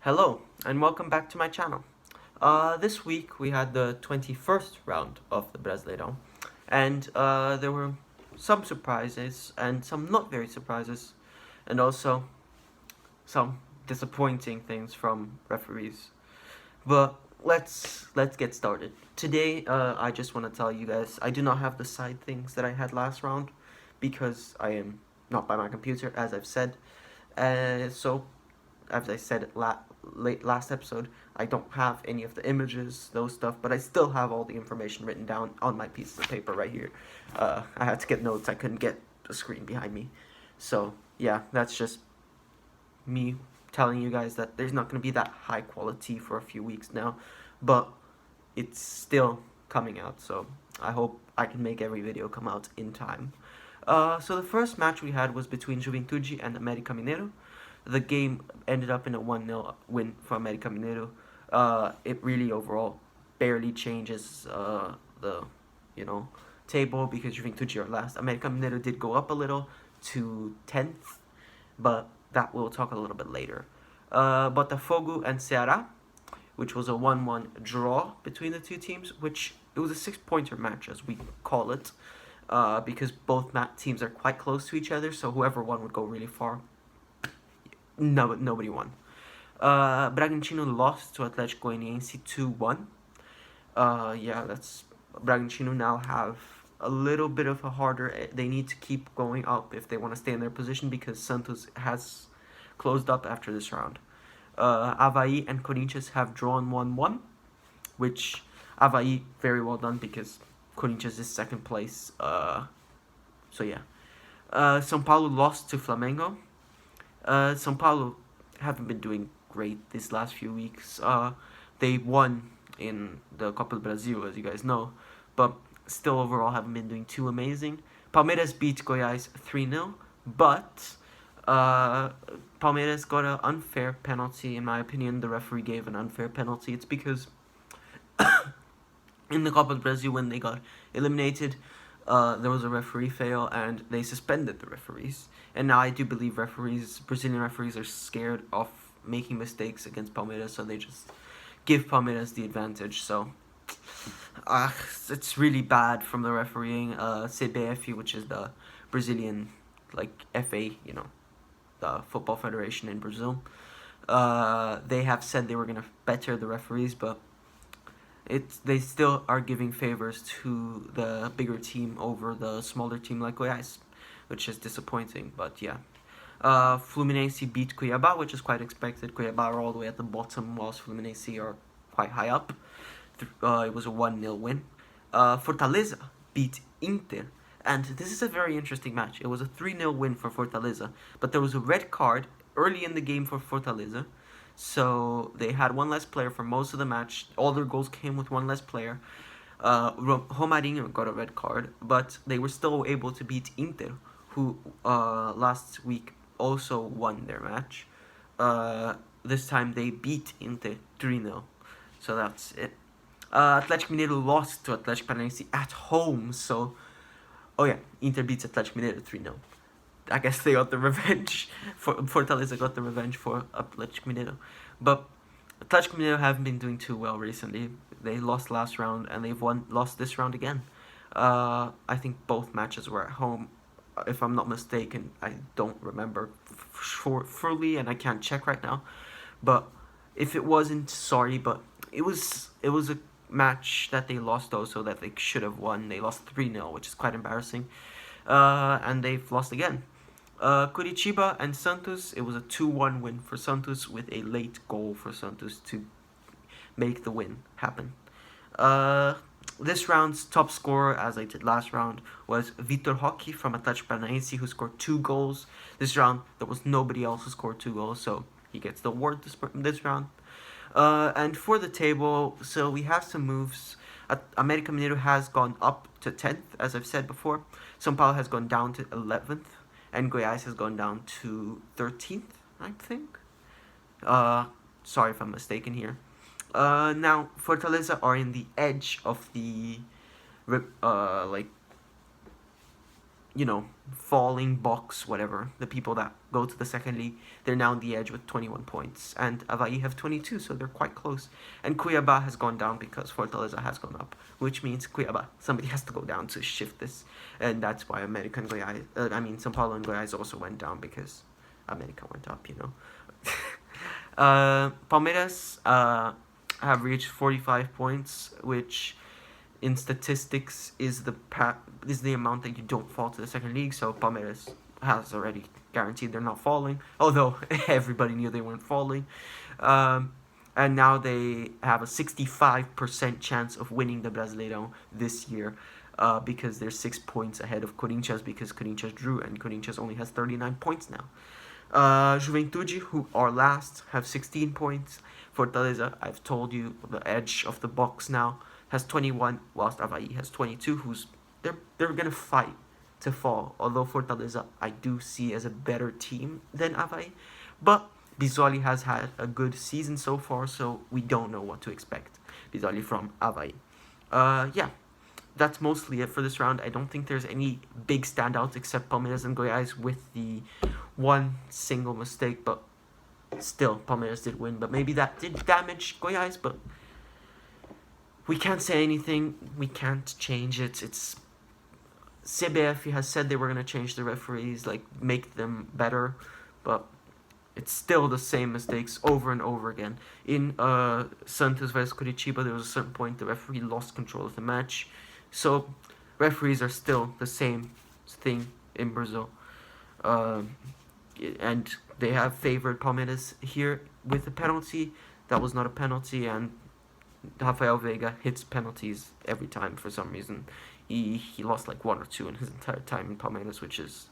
Hello, and welcome back to my channel. This week we had the 21st round of the Brasileirão, and there were some surprises and some not very surprises, and also some disappointing things from referees. But let's get started. Today, I just want to tell you guys I do not have the side things that I had last round because I am not by my computer, as I've said. So as I said last episode, I don't have any of the images, those stuff, but I still have all the information written down on my pieces of paper right here. I had to get notes. I couldn't get the screen behind me. So, yeah, that's just me telling you guys that there's not going to be that high quality for a few weeks now, but it's still coming out, so I hope I can make every video come out in time. So the first match we had was between Juventude and América Mineiro. The game ended up in a 1-0 win for América Mineiro. It really overall barely changes the table because Juventude are last. América Mineiro did go up a little to 10th, but that we'll talk a little bit later. Botafogo and Ceará, which was a 1-1 draw between the two teams, which it was a 6-pointer match, as we call it, because both teams are quite close to each other, so whoever won would go really far. No, nobody won. Bragantino lost to Atlético Goianiense 2-1. That's Bragantino now have a little bit of a harder. They need to keep going up if they want to stay in their position because Santos has closed up after this round. Avaí and Corinthians have drawn 1-1, which Avaí very well done because Corinthians is second place. São Paulo lost to Flamengo. São Paulo haven't been doing great these last few weeks. They won in the Copa do Brasil, as you guys know, but still overall haven't been doing too amazing. Palmeiras beat Goiás 3-0, but Palmeiras got an unfair penalty. In my opinion, the referee gave an unfair penalty. It's because in the Copa do Brasil, when they got eliminated, there was a referee fail and they suspended the referees. And now I do believe Brazilian referees are scared of making mistakes against Palmeiras, so they just give Palmeiras the advantage. So it's really bad from the refereeing. CBF, which is the Brazilian FA, the football federation in Brazil, they have said they were gonna better the referees, but they still are giving favors to the bigger team over the smaller team like Goiás, which is disappointing. But yeah, Fluminense beat Cuiabá, which is quite expected. Cuiabá are all the way at the bottom, whilst Fluminense are quite high up. It was a 1-0 win. Fortaleza beat Inter, and this is a very interesting match. It was a 3-0 win for Fortaleza, but there was a red card early in the game for Fortaleza. So they had one less player for most of the match. All their goals came with one less player. Romarinho got a red card, but they were still able to beat Inter, who last week also won their match. This time they beat Inter 3-0. So that's it. Atlético Mineiro lost to Atlético Paranaense at home. So, Inter beats Atlético Mineiro 3-0. I guess they got the revenge. Fortaleza got the revenge for Atlético Mineiro. But Atlético Mineiro haven't been doing too well recently. They lost last round and they've lost this round again. I think both matches were at home, if I'm not mistaken. I don't remember fully and I can't check right now. But if it wasn't, sorry, but it was a match that they lost also that they should have won. They lost 3-0, which is quite embarrassing. And they've lost again. Curitiba and Santos, it was a 2-1 win for Santos with a late goal for Santos to make the win happen. This round's top scorer, as I did last round, was Vitor Roque from Atlético Paranaense, who scored 2 goals. This round, there was nobody else who scored 2 goals, so he gets the award this round. And for the table, so we have some moves. América Mineiro has gone up to 10th, as I've said before. São Paulo has gone down to 11th, and Goiás has gone down to 13th, I think. Sorry if I'm mistaken here. Now, Fortaleza are in the edge of the falling box, whatever, the people that go to the second league, they're now on the edge with 21 points. And Avaí have 22, so they're quite close. And Cuiabá has gone down because Fortaleza has gone up, which means Cuiabá, somebody has to go down to shift this. And that's why São Paulo and Goiás also went down because America went up, Palmeiras have reached 45 points, which in statistics is the amount that you don't fall to the second league. So Palmeiras has already guaranteed they're not falling, although everybody knew they weren't falling. And now they have a 65% chance of winning the Brasileirão this year, because they're 6 points ahead of Corinthians, because Corinthians drew and Corinthians only has 39 points now. Juventude, who are last, have 16 points. Fortaleza, I've told you, the edge of the box now, has 21, whilst Avaí has 22. They're gonna fight to fall. Although Fortaleza, I do see as a better team than Avaí, but Bisoli has had a good season so far, so we don't know what to expect. Bisoli from Avaí. That's mostly it for this round. I don't think there's any big standouts except Palmeiras and Goiás with the one single mistake, but still, Palmeiras did win. But maybe that did damage Goiás, but we can't say anything. We can't change it. It's CBF has said they were going to change the referees, make them better, but it's still the same mistakes over and over again. In Santos vs Curitiba, there was a certain point the referee lost control of the match. So referees are still the same thing in Brazil. And they have favored Palmeiras here with a penalty. That was not a penalty, and Rafael Veiga hits penalties every time for some reason. He lost 1 or 2 in his entire time in Palmeiras, which is...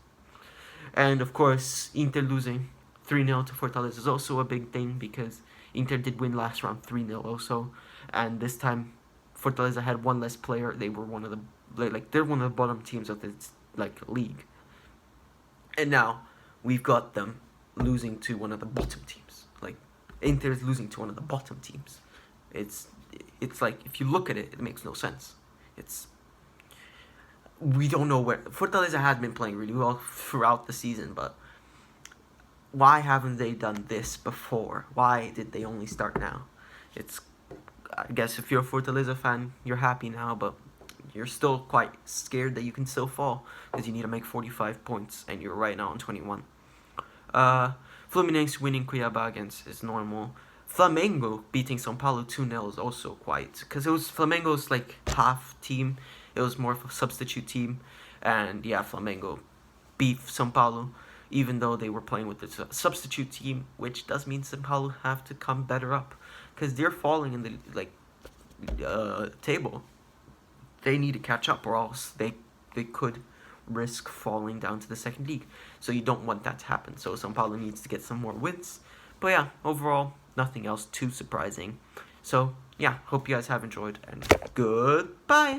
And of course, Inter losing 3-0 to Fortaleza is also a big thing, because Inter did win last round 3-0 also, and this time Fortaleza had one less player. They were one of the they're one of the bottom teams of this league, and now we've got them losing to one of the bottom teams. Inter is losing to one of the bottom teams. It's if you look at it, it makes no sense. We don't know where Fortaleza had been playing really well throughout the season, but why haven't they done this before? Why did they only start now? I guess if you're a Fortaleza fan, you're happy now, but you're still quite scared that you can still fall, because you need to make 45 points, and you're right now on 21. Fluminense winning Cuiabá against is normal. Flamengo beating São Paulo 2-0 is also quite, because it was Flamengo's half team. It was more of a substitute team, and Flamengo beat São Paulo, even though they were playing with the substitute team, which does mean São Paulo have to come better up, because they're falling in the table. They need to catch up, or else they could risk falling down to the second league. So you don't want that to happen. So São Paulo needs to get some more wins. But overall, nothing else too surprising. So hope you guys have enjoyed, and goodbye.